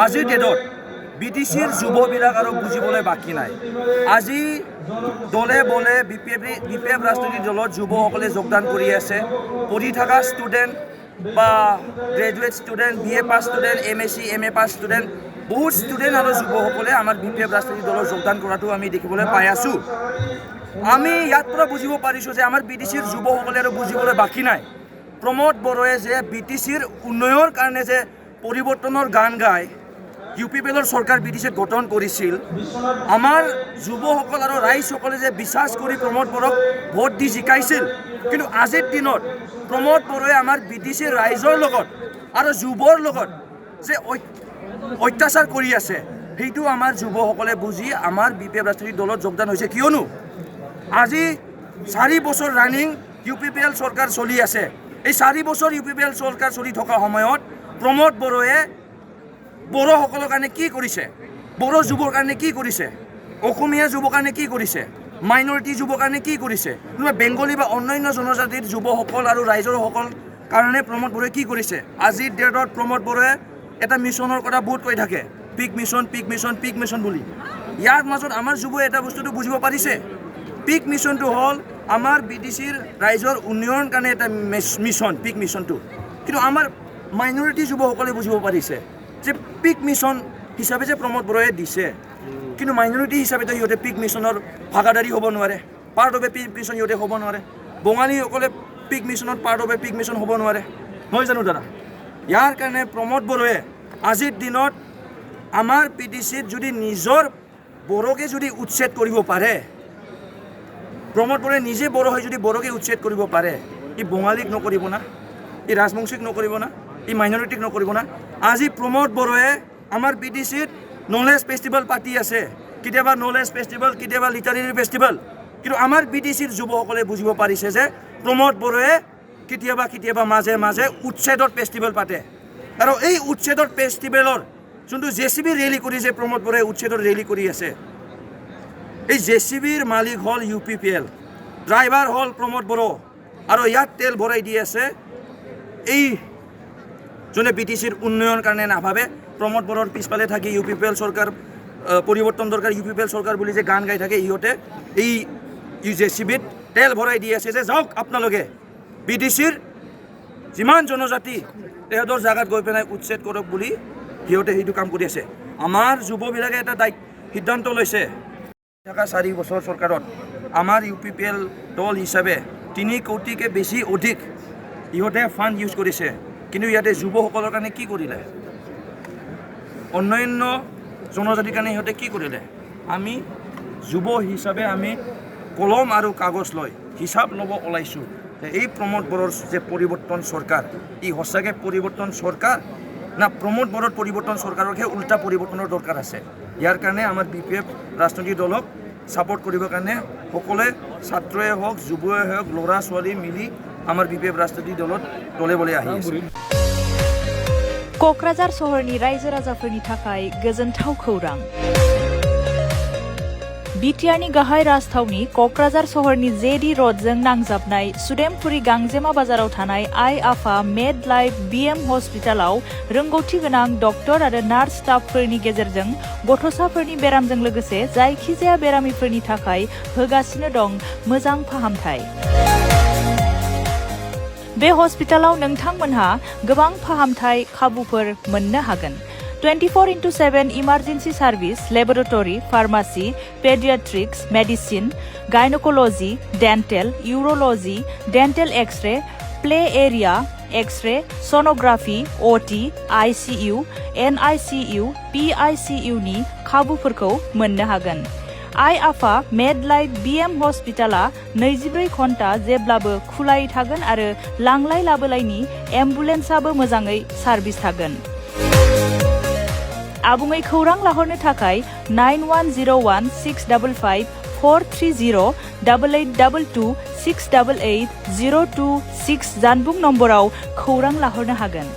আজিৰ ডেটত বিটিচিৰ যুৱবিলাক আৰু বুজিবলৈ বাকী নাই আজি দলে বলে বিপিএফ ৰাজনৈতিক দলত যুৱসকলে যোগদান কৰি আছে পঢ়ি থকা ষ্টুডেণ্ট বা গ্ৰেজুৱেট ষ্টুডেণ্ট BA পাছ ষ্টুডেণ্ট MSc MA পাছ ষ্টুডেণ্ট বহুত ষ্টুডেণ্ট আৰু যুৱসকলে আমাৰ বিপিএফ ৰাজনৈতিক দলত যোগদান কৰাটো আমি দেখিবলৈ পাই আছোঁ আমি ইয়াৰ পৰা বুজিব পাৰিছোঁ যে আমাৰ বিটিচিৰ যুৱসকলে আৰু বুজিবলৈ বাকী নাই প্ৰমোদ বড়োৱে যে বিটিচিৰ উন্নয়নৰ কাৰণে যে পৰিৱৰ্তনৰ গান গায় UPPLৰ চৰকাৰ বিটিচিত গঠন কৰিছিল আমাৰ যুৱসকল আৰু ৰাইজসকলে যে বিশ্বাস কৰি প্ৰমোদ বড়োক ভোট দি জিকাইছিল কিন্তু আজিৰ দিনত প্ৰমোদ বড়োৱে আমাৰ বিটিচিৰ ৰাইজৰ লগত আৰু যুৱৰ লগত যে অত্যাচাৰ কৰি আছে সেইটো আমাৰ যুৱসকলে বুজি আমাৰ বিপিএফ ৰাজনৈতিক দলত যোগদান হৈছে কিয়নো আজি 4 বছৰ ৰানিং UPPL চৰকাৰ চলি আছে এই 4 বছৰ UPPL চৰকাৰ চলি থকা সময়ত প্ৰমোদ বড়োৱে বড়োসকলৰ কাৰণে কি কৰিছে বড়ো যুৱৰ কাৰণে কি কৰিছে অসমীয়া যুৱৰ কাৰণে কি কৰিছে মাইনৰিটি যুৱৰ কাৰণে কি কৰিছে কোনোবা বেংগলী বা অন্যান্য জনজাতিৰ যুৱসকল আৰু ৰাইজৰসকল কাৰণে প্ৰমোদ বড়োৱে কি কৰিছে আজিৰ ডেটত প্ৰমোদ বড়োৱে এটা মিছনৰ কথা বহুত কৈ থাকে পিক মিছন বুলি ইয়াৰ মাজত আমাৰ যুৱই এটা বস্তুটো বুজিব পাৰিছে পিক মিছনটো হ'ল আমাৰ বিটিচিৰ ৰাইজৰ উন্নয়নৰ কাৰণে এটা মিছন পিক মিছনটো কিন্তু আমাৰ মাইনৰিটি যুৱসকলে বুজিব পাৰিছে যে পিক মিছন হিচাপে যে প্ৰমোদ বড়োৱে দিছে কিন্তু মাইনৰিটি হিচাপেতো সিহঁতে পিক মিছনৰ ভাগাদাৰী হ'ব নোৱাৰে part of a peak mission সিহঁতে হ'ব নোৱাৰে বঙালীসকলে পিক মিছনত part of a peak mission হ'ব নোৱাৰে নহয় জানো দাদা ইয়াৰ কাৰণে প্ৰমোদ বড়োৱে আজিৰ দিনত আমাৰ বিটিচিত যদি নিজৰ বড়োকে যদি উচ্ছেদ কৰিব পাৰে প্ৰমোদ বড়োৱে নিজে বড়ো হৈ যদি বড়োকে উচ্ছেদ কৰিব পাৰে ই বঙালীক নকৰিব না ই ৰাজবংশীক নকৰিব না ই মাইনৰিটিক নকৰিব না আজি প্ৰমোদ বড়োৱে আমাৰ বিটিচিত নলেজ ফেষ্টিভেল পাতি আছে কেতিয়াবা নলেজ ফেষ্টিভেল কেতিয়াবা লিটাৰেৰী ফেষ্টিভেল কিন্তু আমাৰ বিটিচিৰ যুৱসকলে বুজিব পাৰিছে যে প্ৰমোদ বড়োৱে কেতিয়াবা মাজে উচ্ছেদৰ ফেষ্টিভেল পাতে আৰু এই উচ্ছেদৰ ফেষ্টিভেলৰ যোনটো JCB ৰেলী কৰিছে প্ৰমোদ বড়োৱে উচ্ছেদৰ ৰেলী কৰি আছে এই JCBৰ মালিক হ'ল UPPL ড্ৰাইভাৰ হ'ল প্ৰমোদ বড়ো আৰু ইয়াত তেল ভৰাই দি আছে এই যোনে বিটিচিৰ উন্নয়নৰ কাৰণে নাভাবে প্ৰমোদ বড়োৰ পিছফালে থাকি UPPL চৰকাৰ পৰিৱৰ্তন দৰকাৰ UPPL চৰকাৰ বুলি যে গান গাই থাকে ইহঁতে এই JCBত তেল ভৰাই দি আছে যে যাওক আপোনালোকে বিটিচিৰ যিমান জনজাতি তেহেঁতৰ জাগাত গৈ পেলাই উচ্ছেদ কৰক বুলি সিহঁতে সেইটো কাম কৰি আছে আমাৰ যুৱবিলাকে এটা সিদ্ধান্ত লৈছে থকা 4 বছৰ চৰকাৰত আমাৰ UPPL দল হিচাপে 3 কোটিকে বেছি অধিক ইহঁতে ফাণ্ড ইউজ কৰিছে কিন্তু ইয়াতে যুৱসকলৰ কাৰণে কি কৰিলে অন্যান্য জনজাতিৰ কাৰণে ইহঁতে কি কৰিলে আমি যুৱ হিচাপে আমি কলম আৰু কাগজ লৈ হিচাপ ল'ব ওলাইছোঁ এই প্ৰমোদ বড়োৰ যে পৰিৱৰ্তন চৰকাৰ ই সঁচাকৈ পৰিৱৰ্তন চৰকাৰ না প্ৰমোদ বড়োৰ পৰিৱৰ্তন চৰকাৰকহে উল্টা পৰিৱৰ্তনৰ দৰকাৰ আছে ইয়াৰ কাৰণে আমাৰ BPF ৰাজনৈতিক দলক ছাপোৰ্ট কৰিবৰ কাৰণে সকলোৱে ছাত্ৰই হওক যুৱই হওক ল'ৰা ছোৱালী মিলি আমাৰ BPF ৰাজনৈতিক দলত দলে বলে আহি আছে क'क्राझार सहरनि रायजो राजाफोरनि थाखाय गोजोनथाव खौरां बिटिआरनि गाहाय राजथावनि क'क्राझार सहरनि जेडी र'डजों नांजाबनाय सुदेमपुरी गांजेमा बाजाराव थानाय आइ आफा मेड लाइफ BM हस्पिटालाव रोंगौथि गोनां डक्टर आरो नार्स स्टाफफोरनि गेजेरजों गथ'साफोरनि बेरामजों लोगोसे जायखिजाया बेरामिफोरनि थाखाय होगासिनो दं मोजां फाहामथाय बे हस्पिटालाव नोंथांमोनहा गोबां फाहामथाय खाबुफोर मोननो हागोन 24/7 emergency service laboratory pharmacy paediatrics medicine gynaecology dental urology dental x-ray play area x-ray sonography OT ICU NICU PICU नि खाबुफोरखौ मोननो हागोन आइ आफा मेड लाइफ BM हस्पिटाला 24 घन्टा जेब्लाबो खुलायै थागोन आरो लांलाय लाबोलायनि एम्बुलेन्सआबो मोजाङै सार्भिस थागोन आबुङै खौरां लाहरनो थाखाय 9101655430 8822 688 026 जानबुं नम्बराव खौरां लाहरनो हागोन